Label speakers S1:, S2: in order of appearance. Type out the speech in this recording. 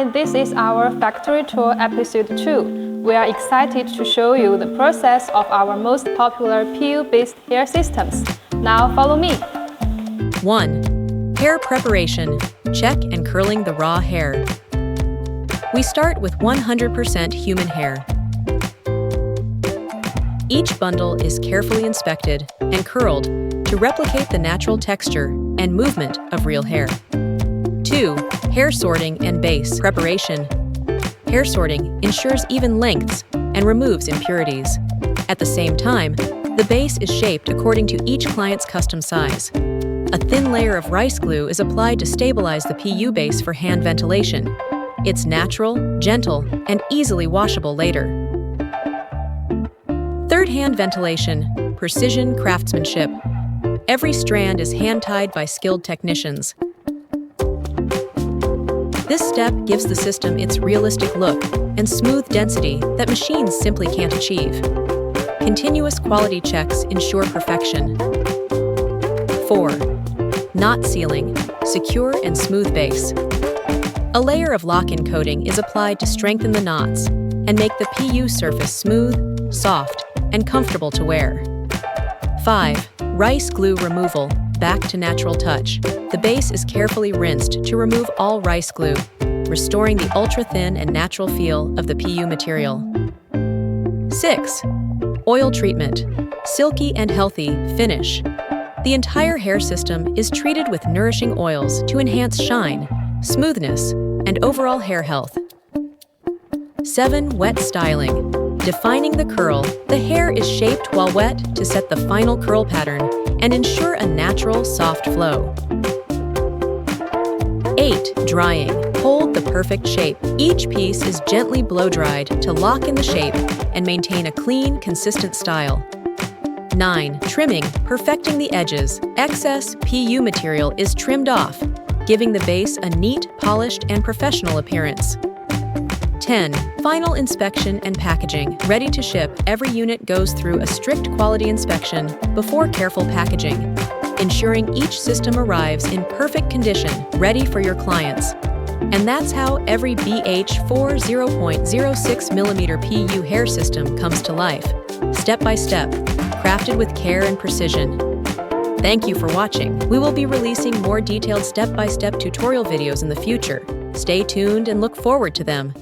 S1: Hi, this is our factory tour episode 2. We are excited to show you the process of our most popular PU-based hair systems. Now follow me.
S2: 1. Hair preparation. Check and curling the raw hair. We start with 100% human hair. Each bundle is carefully inspected and curled to replicate the natural texture and movement of real hair. 2. Hair sorting and base preparation. Hair sorting ensures even lengths and removes impurities. At the same time, the base is shaped according to each client's custom size. A thin layer of rice glue is applied to stabilize the PU base for hand ventilation. It's natural, gentle, and easily washable later. 3rd, hand ventilation. Precision craftsmanship. Every strand is hand-tied by skilled technicians. This step gives the system its realistic look and smooth density that machines simply can't achieve. Continuous quality checks ensure perfection. 4. Knot sealing. Secure and smooth base. A layer of lock-in coating is applied to strengthen the knots and make the PU surface smooth, soft, and comfortable to wear. 5. Rice glue removal. Back to natural touch. The base is carefully rinsed to remove all rice glue, restoring the ultra-thin and natural feel of the PU material. 6. Oil treatment. Silky and healthy finish. The entire hair system is treated with nourishing oils to enhance shine, smoothness, and overall hair health. 7. Wet styling. Defining the curl, the hair is shaped while wet to set the final curl pattern and ensure a natural, soft flow. 8. Drying. Hold the perfect shape. Each piece is gently blow-dried to lock in the shape and maintain a clean, consistent style. 9. Trimming. Perfecting the edges. Excess PU material is trimmed off, giving the base a neat, polished, and professional appearance. 10. Final inspection and packaging. Ready to ship, every unit goes through a strict quality inspection before careful packaging, ensuring each system arrives in perfect condition, ready for your clients. And that's how every BH4 0.06mm PU hair system comes to life, step by step, crafted with care and precision. Thank you for watching. We will be releasing more detailed step-by-step tutorial videos in the future. Stay tuned and look forward to them.